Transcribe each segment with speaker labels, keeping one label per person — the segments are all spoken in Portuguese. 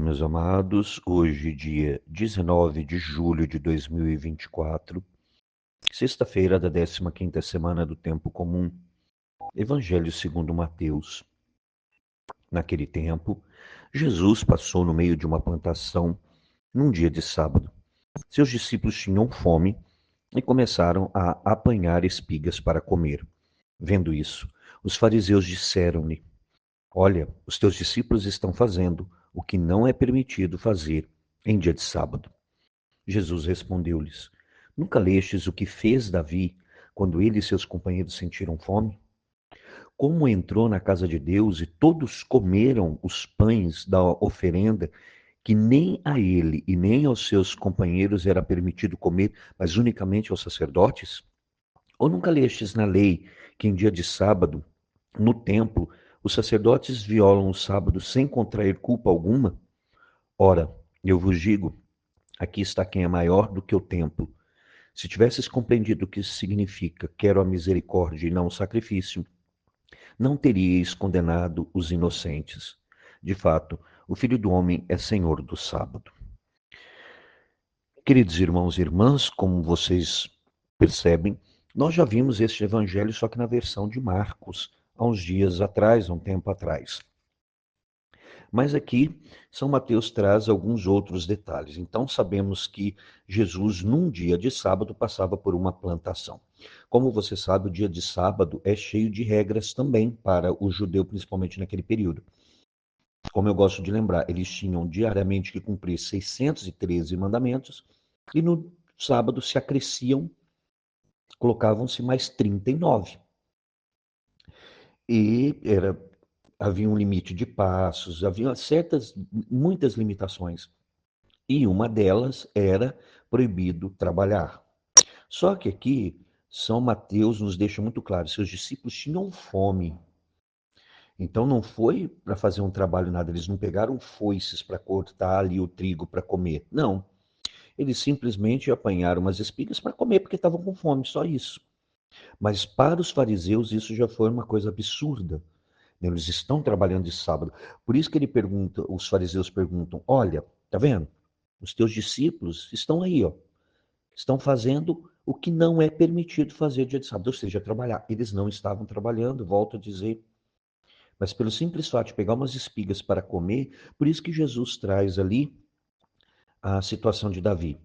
Speaker 1: meus amados. Hoje, dia 19 de julho de 2024, sexta-feira da 15ª semana do Tempo Comum. Evangelho segundo Mateus. Naquele tempo, Jesus passou no meio de uma plantação num dia de sábado. Seus discípulos tinham fome e começaram a apanhar espigas para comer. Vendo isso, os fariseus disseram-lhe: Olha, os teus discípulos estão fazendo o que não é permitido fazer em dia de sábado. Jesus respondeu-lhes: Nunca lestes o que fez Davi quando ele e seus companheiros sentiram fome? Como entrou na casa de Deus e todos comeram os pães da oferenda, que nem a ele e nem aos seus companheiros era permitido comer, mas unicamente aos sacerdotes? Ou nunca lestes na lei que em dia de sábado, no templo, os sacerdotes violam o sábado sem contrair culpa alguma? Ora, eu vos digo, aqui está quem é maior do que o templo. Se tivesses compreendido o que isso significa, quero a misericórdia e não o sacrifício, não teríeis condenado os inocentes. De fato, o Filho do Homem é Senhor do sábado. Queridos irmãos e irmãs, como vocês percebem, nós já vimos este evangelho, só que na versão de Marcos, há uns dias atrás, há um tempo atrás. Mas aqui, São Mateus traz alguns outros detalhes. Então, sabemos que Jesus, num dia de sábado, passava por uma plantação. Como você sabe, o dia de sábado é cheio de regras também para o judeu, principalmente naquele período. Como eu gosto de lembrar, eles tinham diariamente que cumprir 613 mandamentos e no sábado se acresciam, colocavam-se mais 39. Havia um limite de passos, havia muitas limitações. E uma delas era proibido trabalhar. Só que aqui, São Mateus nos deixa muito claro, seus discípulos tinham fome. Então não foi para fazer um trabalho nada, eles não pegaram foices para cortar ali o trigo para comer. Não, eles simplesmente apanharam umas espigas para comer porque estavam com fome, só isso. Mas para os fariseus isso já foi uma coisa absurda. Eles estão trabalhando de sábado. Por isso que os fariseus perguntam: Olha, tá vendo? Os teus discípulos estão aí, ó. Estão fazendo o que não é permitido fazer dia de sábado, ou seja, trabalhar. Eles não estavam trabalhando, volto a dizer. Mas pelo simples fato de pegar umas espigas para comer, por isso que Jesus traz ali a situação de Davi.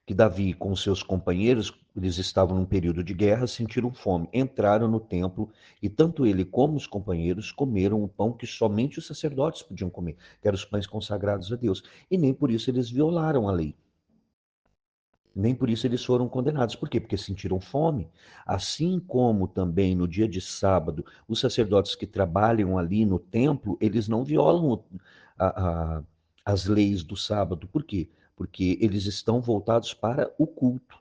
Speaker 1: Que Davi, com seus companheiros, eles estavam num período de guerra, sentiram fome, entraram no templo e tanto ele como os companheiros comeram o pão que somente os sacerdotes podiam comer, que eram os pães consagrados a Deus. E nem por isso eles violaram a lei. Nem por isso eles foram condenados. Por quê? Porque sentiram fome. Assim como também no dia de sábado, os sacerdotes que trabalham ali no templo, eles não violam a, a, as leis do sábado. Por quê? Porque eles estão voltados para o culto.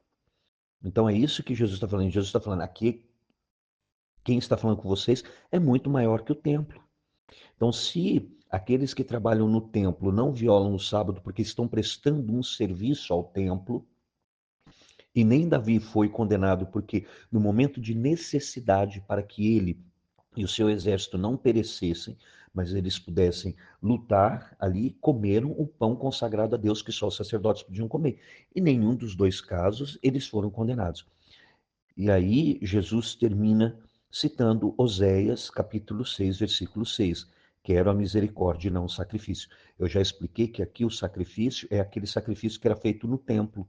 Speaker 1: Então é isso que Jesus está falando. Jesus está falando, aqui, quem está falando com vocês é muito maior que o templo. Então, se aqueles que trabalham no templo não violam o sábado porque estão prestando um serviço ao templo, e nem Davi foi condenado porque, no momento de necessidade, para que ele e o seu exército não perecessem, mas eles pudessem lutar ali, comeram o pão consagrado a Deus que só os sacerdotes podiam comer. E nenhum dos dois casos eles foram condenados. E aí Jesus termina citando Oséias, capítulo 6, versículo 6. Quero a misericórdia e não o sacrifício. Eu já expliquei que aqui o sacrifício é aquele sacrifício que era feito no templo,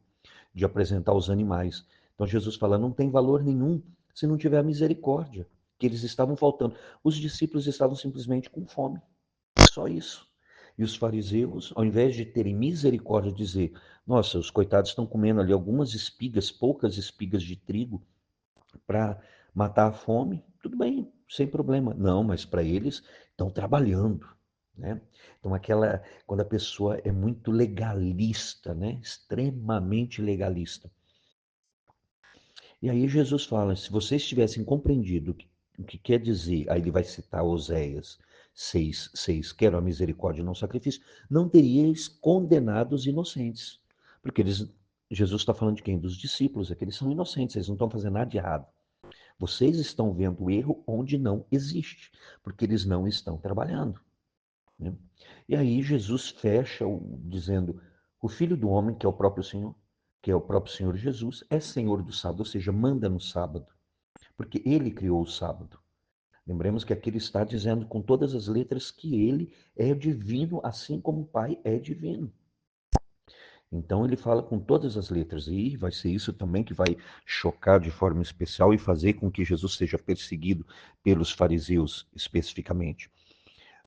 Speaker 1: de apresentar os animais. Então Jesus fala, não tem valor nenhum se não tiver a misericórdia, que eles estavam faltando. Os discípulos estavam simplesmente com fome, só isso. E os fariseus, ao invés de terem misericórdia, dizer, nossa, os coitados estão comendo ali algumas espigas, poucas espigas de trigo, para matar a fome, tudo bem, sem problema. Não, mas para eles estão trabalhando, né? Então quando a pessoa é muito legalista, né? Extremamente legalista. E aí Jesus fala, se vocês tivessem compreendido o que quer dizer, aí ele vai citar Oséias 6, quero a misericórdia e não o sacrifício, não teríeis condenado os inocentes. Porque Jesus está falando de quem? Dos discípulos, é que eles são inocentes, eles não estão fazendo nada de errado. Vocês estão vendo o erro onde não existe, porque eles não estão trabalhando. né? E aí Jesus fecha dizendo: o Filho do Homem, que é o próprio Senhor, que é o próprio Senhor Jesus, é Senhor do sábado, ou seja, manda no sábado, porque ele criou o sábado. Lembremos que aqui ele está dizendo com todas as letras que ele é divino, assim como o Pai é divino. Então ele fala com todas as letras, e vai ser isso também que vai chocar de forma especial e fazer com que Jesus seja perseguido pelos fariseus especificamente.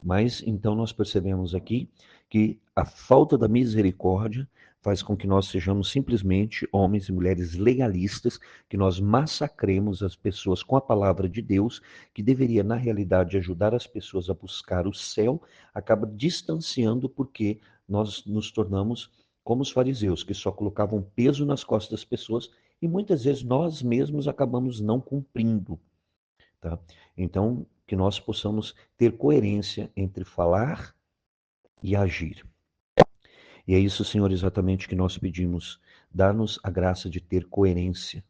Speaker 1: Mas então nós percebemos aqui que a falta da misericórdia faz com que nós sejamos simplesmente homens e mulheres legalistas, que nós massacremos as pessoas com a palavra de Deus, que deveria, na realidade, ajudar as pessoas a buscar o céu, acaba distanciando porque nós nos tornamos como os fariseus, que só colocavam peso nas costas das pessoas e muitas vezes nós mesmos acabamos não cumprindo. Tá? Então, que nós possamos ter coerência entre falar e agir. E é isso, Senhor, exatamente que nós pedimos. Dá-nos a graça de ter coerência,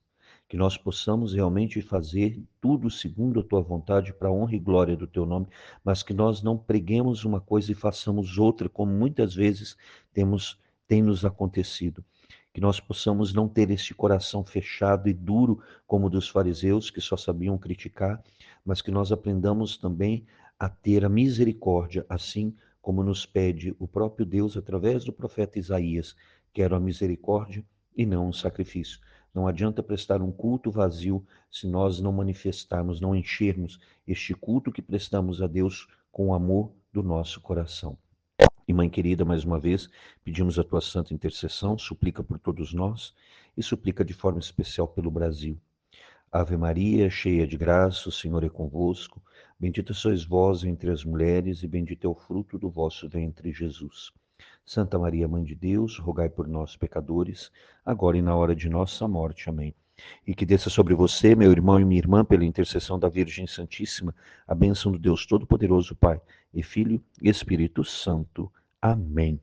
Speaker 1: que nós possamos realmente fazer tudo segundo a tua vontade, para a honra e glória do teu nome, mas que nós não preguemos uma coisa e façamos outra, como muitas vezes tem nos acontecido. Que nós possamos não ter este coração fechado e duro como o dos fariseus, que só sabiam criticar, mas que nós aprendamos também a ter a misericórdia, assim como nos pede o próprio Deus através do profeta Isaías: quero a misericórdia e não um sacrifício. Não adianta prestar um culto vazio se nós não manifestarmos, não enchermos este culto que prestamos a Deus com o amor do nosso coração. E Mãe querida, mais uma vez, pedimos a tua santa intercessão, suplica por todos nós e suplica de forma especial pelo Brasil. Ave Maria, cheia de graça, o Senhor é convosco. Bendita sois vós entre as mulheres e bendito é o fruto do vosso ventre, Jesus. Santa Maria, Mãe de Deus, rogai por nós, pecadores, agora e na hora de nossa morte. Amém. E que desça sobre você, meu irmão e minha irmã, pela intercessão da Virgem Santíssima, a bênção do Deus Todo-Poderoso, Pai e Filho e Espírito Santo. Amém.